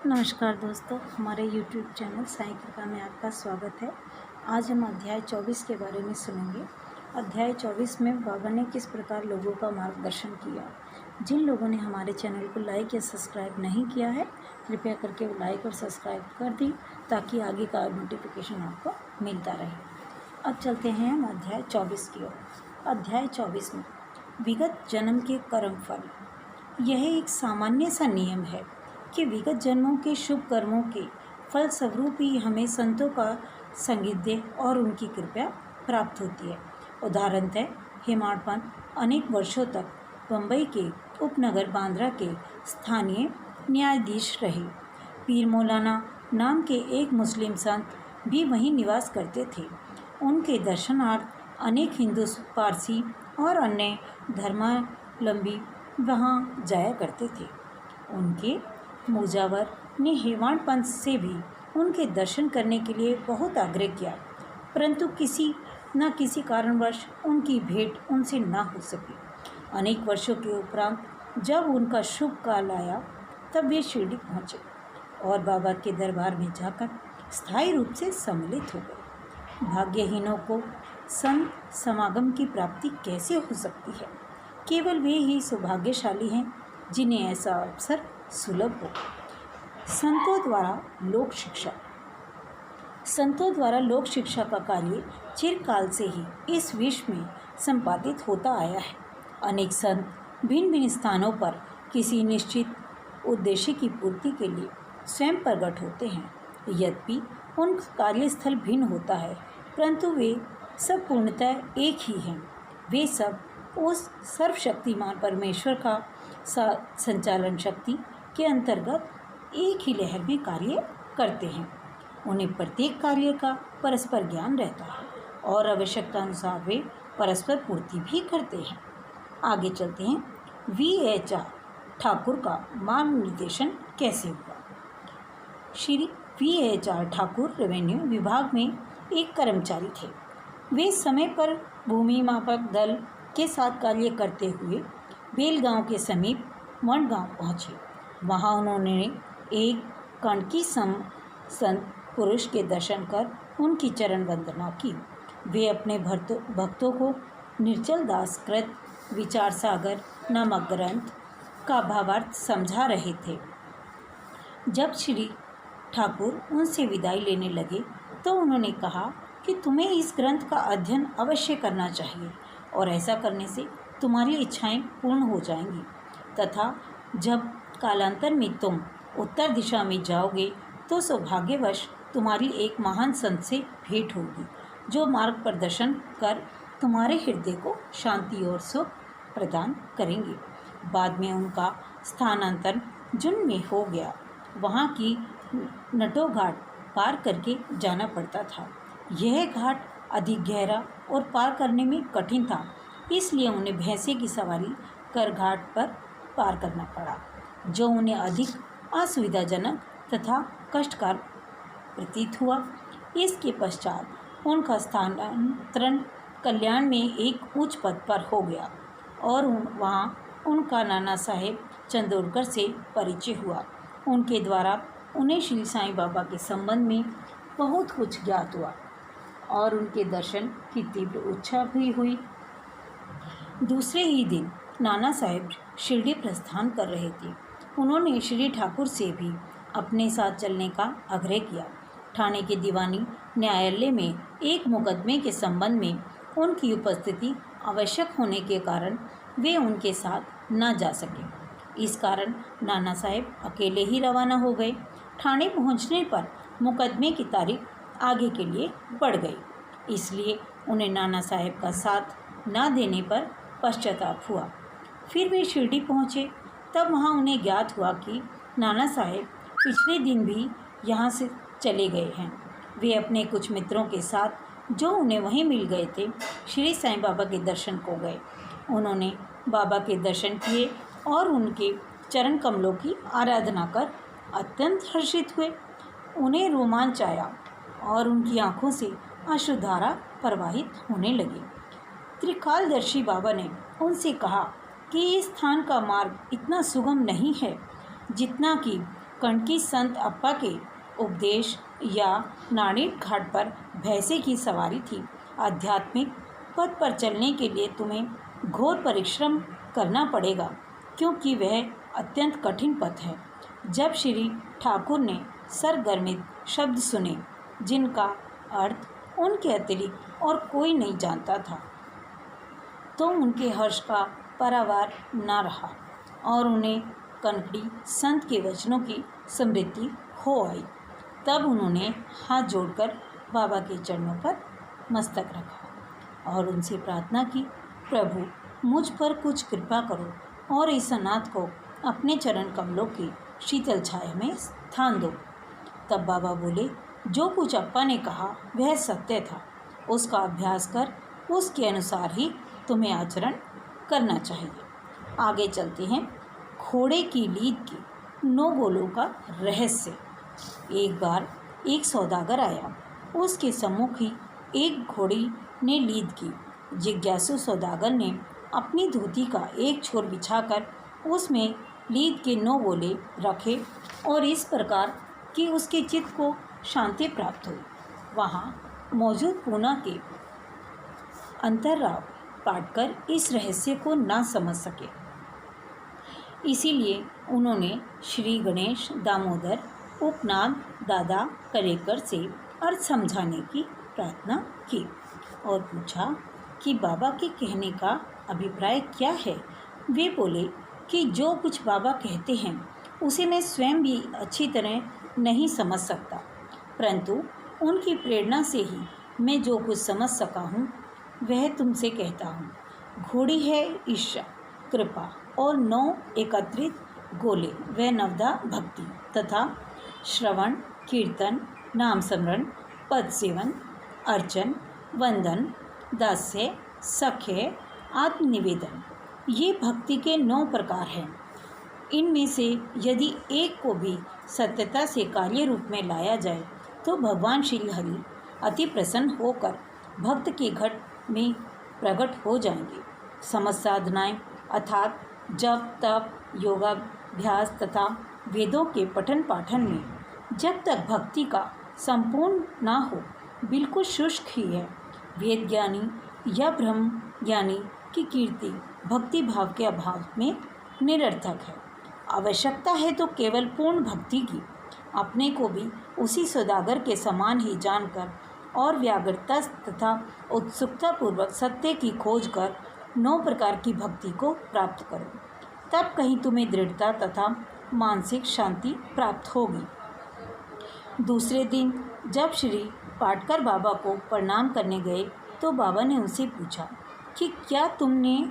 नमस्कार दोस्तों, हमारे YouTube चैनल साई कृपा में आपका स्वागत है। आज हम अध्याय 24 के बारे में सुनेंगे। अध्याय 24 में बाबा ने किस प्रकार लोगों का मार्गदर्शन किया। जिन लोगों ने हमारे चैनल को लाइक या सब्सक्राइब नहीं किया है, कृपया करके वो लाइक और सब्सक्राइब कर दी ताकि आगे का नोटिफिकेशन आपको मिलता रहे। अब चलते हैं हम अध्याय 24 की ओर। अध्याय 24 में विगत जन्म के कर्म फल। यह एक सामान्य सा नियम है कि विगत जन्मों के शुभ कर्मों के फल स्वरूप ही हमें संतों का सानिध्य और उनकी कृपा प्राप्त होती है। उदाहरणतः हेमाड पंत अनेक वर्षों तक बम्बई के उपनगर बांद्रा के स्थानीय न्यायाधीश रहे। पीर मौलाना नाम के एक मुस्लिम संत भी वहीं निवास करते थे। उनके दर्शनार्थ अनेक हिंदू, पारसी और अन्य धर्मावलंबी वहाँ जाया करते थे। उनके मुजावर ने हेमाड पंत से भी उनके दर्शन करने के लिए बहुत आग्रह किया, परंतु किसी न किसी कारणवश उनकी भेंट उनसे न हो सकी। अनेक वर्षों के उपरांत जब उनका शुभ काल आया, तब वे शिरडी पहुँचे और बाबा के दरबार में जाकर स्थायी रूप से सम्मिलित हो गए। भाग्यहीनों को संत समागम की प्राप्ति कैसे हो सकती है? केवल वे ही सौभाग्यशाली हैं जिन्हें ऐसा अवसर सुलभ हो। संतों द्वारा लोक शिक्षा का कार्य चिरकाल से ही इस विश्व में संपादित होता आया है। अनेक संत भिन्न भिन्न स्थानों पर किसी निश्चित उद्देश्य की पूर्ति के लिए स्वयं प्रकट होते हैं। यद्यपि उनका कार्यस्थल भिन्न होता है, परंतु वे सब पूर्णतः एक ही हैं। वे सब उस सर्वशक्तिमान परमेश्वर का संचालन शक्ति के अंतर्गत एक ही लहर में कार्य करते हैं। उन्हें प्रत्येक कार्य का परस्पर ज्ञान रहता है और आवश्यकता अनुसार वे परस्पर पूर्ति भी करते हैं। आगे चलते हैं। VHR ठाकुर का मार्गनिर्देशन कैसे हुआ। श्री VHR ठाकुर रेवेन्यू विभाग में एक कर्मचारी थे। वे समय पर भूमि मापक दल के साथ कार्य करते हुए बेलगांव के समीप मंडगांव पहुँचे। वहाँ उन्होंने एक कणकी संत पुरुष के दर्शन कर उनकी चरण वंदना की। वे अपने भक्तों को निर्जल दास कृत विचार सागर नामक ग्रंथ का भावार्थ समझा रहे थे। जब श्री ठाकुर उनसे विदाई लेने लगे तो उन्होंने कहा कि तुम्हें इस ग्रंथ का अध्ययन अवश्य करना चाहिए और ऐसा करने से तुम्हारी इच्छाएं पूर्ण हो जाएंगी, तथा जब कालांतर में तुम उत्तर दिशा में जाओगे तो सौभाग्यवश तुम्हारी एक महान संत से भेंट होगी, जो मार्ग प्रदर्शन कर तुम्हारे हृदय को शांति और सुख प्रदान करेंगे। बाद में उनका स्थानांतरण जुन में हो गया। वहाँ की नटो घाट पार करके जाना पड़ता था। यह घाट अधिक गहरा और पार करने में कठिन था, इसलिए उन्हें भैंसे की सवारी कर घाट पर पार करना पड़ा, जो उन्हें अधिक असुविधाजनक तथा कष्टकर प्रतीत हुआ। इसके पश्चात उनका स्थानांतरण कल्याण में एक उच्च पद पर हो गया और वहाँ उनका नाना साहेब चंदोरकर से परिचय हुआ। उनके द्वारा उन्हें श्री साईं बाबा के संबंध में बहुत कुछ ज्ञात हुआ और उनके दर्शन की तीव्र इच्छा भी हुई। दूसरे ही दिन नाना साहेब शिरडी प्रस्थान कर रहे थे। उन्होंने श्री ठाकुर से भी अपने साथ चलने का आग्रह किया। ठाणे के दीवानी न्यायालय में एक मुकदमे के संबंध में उनकी उपस्थिति आवश्यक होने के कारण वे उनके साथ न जा सके। इस कारण नाना साहेब अकेले ही रवाना हो गए। ठाणे पहुंचने पर मुकदमे की तारीख आगे के लिए बढ़ गई, इसलिए उन्हें नाना साहेब का साथ न देने पर पश्चाताप हुआ। फिर वे शिरडी पहुँचे, तब वहाँ उन्हें ज्ञात हुआ कि नाना साहेब पिछले दिन भी यहाँ से चले गए हैं। वे अपने कुछ मित्रों के साथ जो उन्हें वहीं मिल गए थे, श्री साईं बाबा के दर्शन को गए। उन्होंने बाबा के दर्शन किए और उनके चरण कमलों की आराधना कर अत्यंत हर्षित हुए। उन्हें रोमांच आया और उनकी आँखों से अश्रुधारा प्रवाहित होने लगी। त्रिकालदर्शी बाबा ने उनसे कहा कि इस स्थान का मार्ग इतना सुगम नहीं है जितना कि कणकी संत अप्पा के उपदेश या नाणेर घाट पर भैंसे की सवारी थी। आध्यात्मिक पथ पर चलने के लिए तुम्हें घोर परिश्रम करना पड़ेगा, क्योंकि वह अत्यंत कठिन पथ है। जब श्री ठाकुर ने सरगर्मित शब्द सुने, जिनका अर्थ उनके अतिरिक्त और कोई नहीं जानता था, तो उनके हर्ष का पारावार न रहा और उन्हें कनकड़ी संत के वचनों की स्मृति हो आई। तब उन्होंने हाथ जोड़कर बाबा के चरणों पर मस्तक रखा और उनसे प्रार्थना की, प्रभु मुझ पर कुछ कृपा करो और इस अनाथ को अपने चरण कमलों की शीतल छाया में स्थान दो। तब बाबा बोले, जो कुछ अप्पा ने कहा वह सत्य था, उसका अभ्यास कर उसके अनुसार ही तुम्हें आचरण करना चाहिए। आगे चलते हैं। घोड़े की लीद के 9 गोलों का रहस्य। एक बार एक सौदागर आया, उसके सम्मुख ही एक घोड़ी ने लीद की। जिज्ञासु सौदागर ने अपनी धोती का एक छोर बिछाकर उसमें लीद के 9 गोले रखे और इस प्रकार कि उसके चित्त को शांति प्राप्त हुई। वहाँ मौजूद पूना के अंतर्राव पाटकर इस रहस्य को ना समझ सके, इसीलिए उन्होंने श्री गणेश दामोदर उपनाथ दादा करेकर से अर्थ समझाने की प्रार्थना की और पूछा कि बाबा के कहने का अभिप्राय क्या है। वे बोले कि जो कुछ बाबा कहते हैं उसे मैं स्वयं भी अच्छी तरह नहीं समझ सकता, परंतु उनकी प्रेरणा से ही मैं जो कुछ समझ सका हूँ वह तुमसे कहता हूँ। घोड़ी है ईर्ष्या, कृपा और 9 एकत्रित गोले व नवदा भक्ति तथा श्रवण, कीर्तन, नाम स्मरण, पद सेवन, अर्चन, वंदन, दास्य, सख्य, आत्मनिवेदन, ये भक्ति के 9 प्रकार हैं। इनमें से यदि एक को भी सत्यता से कार्य रूप में लाया जाए तो भगवान श्री हरि अति प्रसन्न होकर भक्त के घट में प्रकट हो जाएंगे। समस्त साधनाएं अर्थात जप, तप, योगाभ्यास तथा वेदों के पठन पाठन में जब तक भक्ति का संपूर्ण ना हो, बिल्कुल शुष्क ही है। वेद ज्ञानी या ब्रह्म ज्ञानी की कीर्ति भक्ति भाव के अभाव में निरर्थक है। आवश्यकता है तो केवल पूर्ण भक्ति की। अपने को भी उसी सौदागर के समान ही जानकर और व्याग्रता तथा उत्सुकता पूर्वक सत्य की खोज कर 9 प्रकार की भक्ति को प्राप्त करो, तब कहीं तुम्हें दृढ़ता तथा मानसिक शांति प्राप्त होगी। दूसरे दिन जब श्री पाटकर बाबा को प्रणाम करने गए तो बाबा ने उनसे पूछा कि क्या तुमने